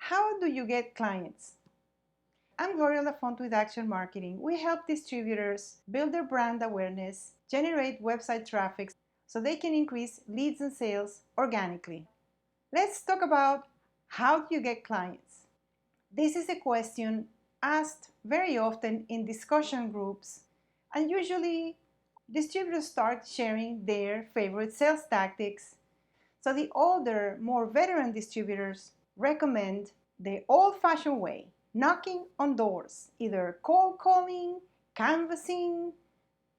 How do you get clients? I'm Gloria Lafont with Action Marketing. We help distributors build their brand awareness, generate website traffic so they can increase leads and sales organically. Let's talk about how do you get clients? This is a question asked very often in discussion groups, and usually distributors start sharing their favorite sales tactics. So the older, more veteran distributors recommend the old-fashioned way, knocking on doors, either cold calling, canvassing,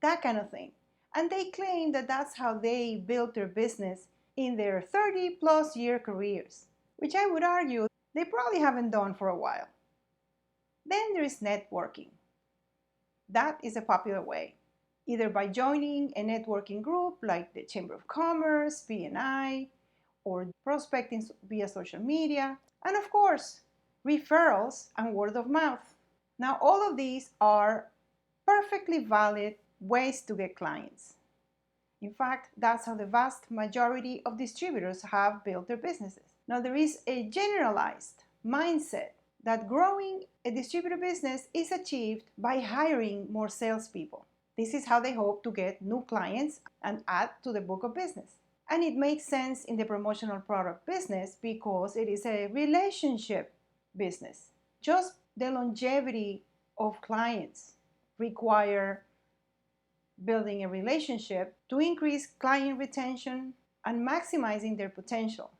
that kind of thing. And they claim that that's how they built their business in their 30 plus year careers, which I would argue they probably haven't done for a while. Then there is networking. That is a popular way, either by joining a networking group like the Chamber of Commerce, BNI, or prospecting via social media, and of course, referrals and word of mouth. Now, all of these are perfectly valid ways to get clients. In fact, that's how the vast majority of distributors have built their businesses. Now, there is a generalized mindset that growing a distributor business is achieved by hiring more salespeople. This is how they hope to get new clients and add to the book of business. And it makes sense in the promotional product business because it is a relationship business. Just the longevity of clients require building a relationship to increase client retention and maximizing their potential.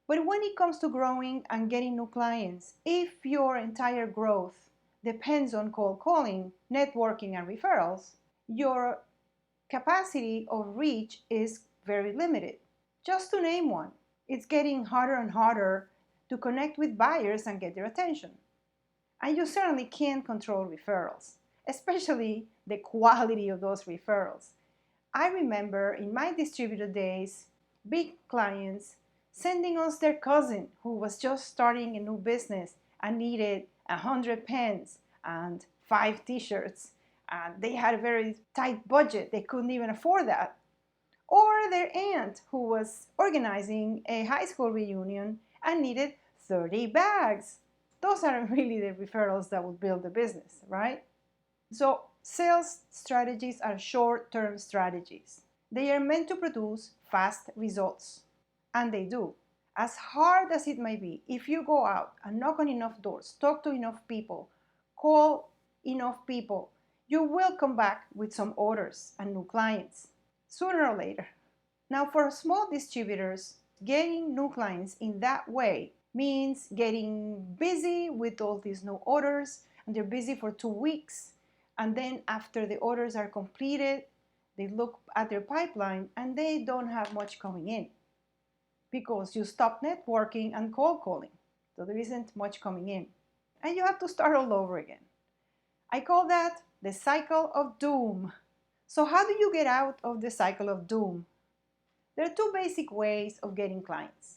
But when it comes to growing and getting new clients, if your entire growth depends on cold calling, networking, and referrals, your capacity of reach is very limited. Just to name one, it's getting harder and harder to connect with buyers and get their attention. And you certainly can't control referrals, especially the quality of those referrals. I remember in my distributor days, big clients sending us their cousin who was just starting a new business and needed 100 pens and 5 t-shirts, and they had a very tight budget. They couldn't even afford that. Or their aunt who was organizing a high school reunion and needed 30 bags. Those aren't really the referrals that would build the business, right? So sales strategies are short-term strategies. They are meant to produce fast results, and they do. As hard as it may be, if you go out and knock on enough doors, talk to enough people, call enough people, you will come back with some orders and new clients, sooner or later. Now, for small distributors, getting new clients in that way means getting busy with all these new orders, and they're busy for 2 weeks. And then after the orders are completed, they look at their pipeline and they don't have much coming in because you stop networking and cold calling. So there isn't much coming in. And you have to start all over again. I call that the cycle of doom. So how do you get out of the cycle of doom? There are 2 basic ways of getting clients.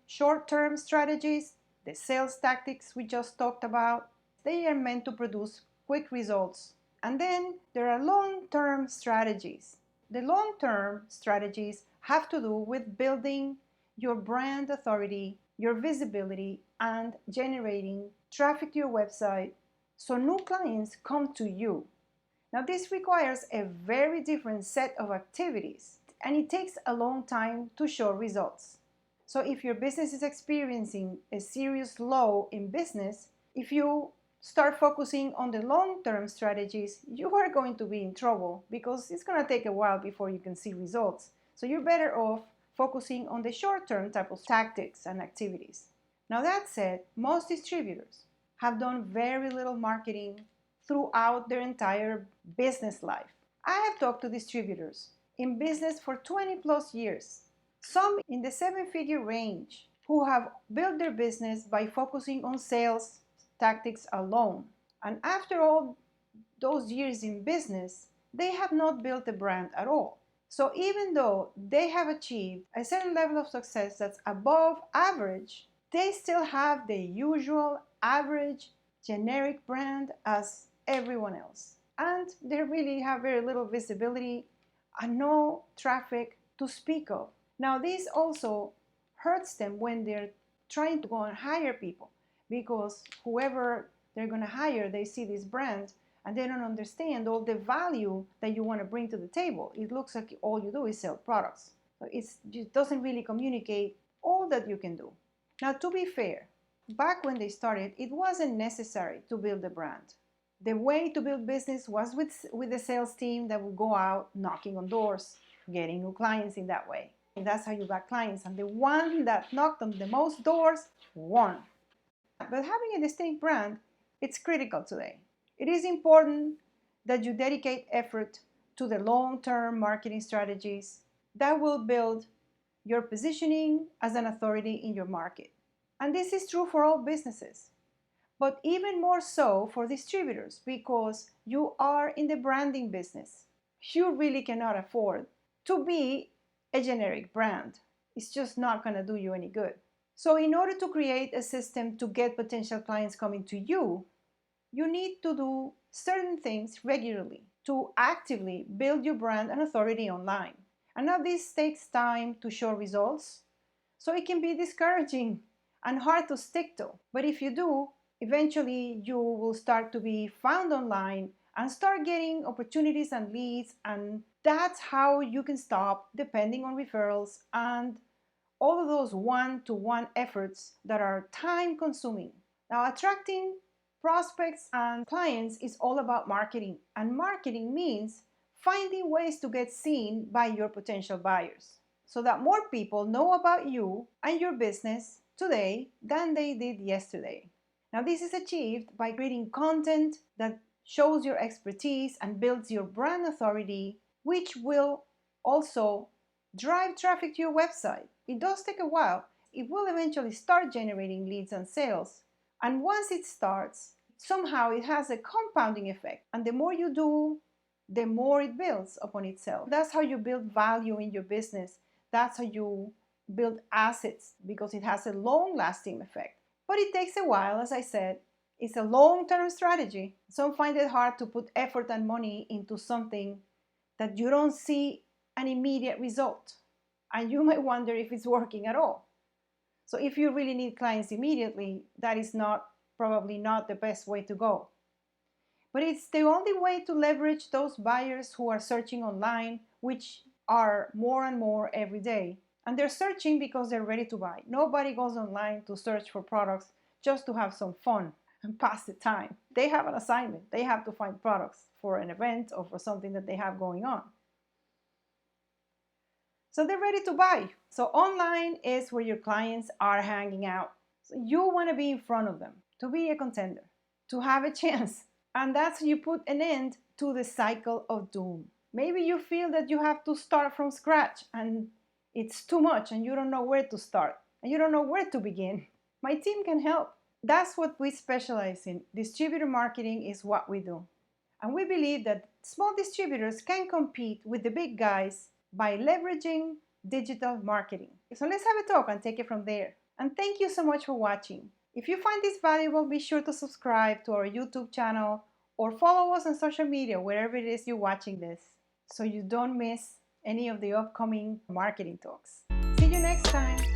Short-term strategies, the sales tactics we just talked about, they are meant to produce quick results. And then there are long-term strategies. The long-term strategies have to do with building your brand authority, your visibility, and generating traffic to your website so new clients come to you. Now, this requires a very different set of activities, and it takes a long time to show results. So if your business is experiencing a serious low in business, if you start focusing on the long-term strategies, you are going to be in trouble because it's going to take a while before you can see results. So you're better off focusing on the short-term type of tactics and activities. Now, that said, most distributors have done very little marketing throughout their entire business life. I have talked to distributors in business for 20 plus years, some in the 7-figure range, who have built their business by focusing on sales tactics alone. And after all those years in business, they have not built a brand at all. So even though they have achieved a certain level of success that's above average, they still have the usual average generic brand as everyone else. And they really have very little visibility and no traffic to speak of. Now, this also hurts them when they're trying to go and hire people, because whoever they're going to hire, they see this brand and they don't understand all the value that you want to bring to the table. It looks like all you do is sell products. So it just doesn't really communicate all that you can do. Now, to be fair, back when they started, it wasn't necessary to build a brand. The way to build business was with the sales team that would go out knocking on doors, getting new clients in that way. And that's how you got clients. And the one that knocked on the most doors won. But having a distinct brand, it's critical today. It is important that you dedicate effort to the long-term marketing strategies that will build your positioning as an authority in your market. And this is true for all businesses, but even more so for distributors, because you are in the branding business. You really cannot afford to be a generic brand. It's just not going to do you any good. So in order to create a system to get potential clients coming to you, you need to do certain things regularly to actively build your brand and authority online. And now this takes time to show results, so it can be discouraging and hard to stick to. But if you do, eventually you will start to be found online and start getting opportunities and leads, and that's how you can stop depending on referrals and all of those one-to-one efforts that are time consuming. Now, attracting prospects and clients is all about marketing, and marketing means finding ways to get seen by your potential buyers so that more people know about you and your business today than they did yesterday. Now, this is achieved by creating content that shows your expertise and builds your brand authority, which will also drive traffic to your website. It does take a while. It will eventually start generating leads and sales. And once it starts, somehow it has a compounding effect. And the more you do, the more it builds upon itself. That's how you build value in your business. That's how you build assets, because it has a long-lasting effect. But it takes a while, as I said. It's a long-term strategy. Some find it hard to put effort and money into something that you don't see an immediate result. And you might wonder if it's working at all. So if you really need clients immediately, that is probably not the best way to go. But it's the only way to leverage those buyers who are searching online, which are more and more every day. And they're searching because they're ready to buy. Nobody goes online to search for products just to have some fun and pass the time. They have an assignment. They have to find products for an event or for something that they have going on. So they're ready to buy. So online is where your clients are hanging out. So you want to be in front of them, to be a contender, to have a chance. And that's how you put an end to the cycle of doom. Maybe you feel that you have to start from scratch and it's too much and you don't know where to start and you don't know where to begin. My team can help. That's what we specialize in. Distributor marketing is what we do. And we believe that small distributors can compete with the big guys by leveraging digital marketing. So let's have a talk and take it from there. And thank you so much for watching. If you find this valuable, be sure to subscribe to our YouTube channel or follow us on social media, wherever it is you're watching this, so you don't miss any of the upcoming marketing talks. See you next time.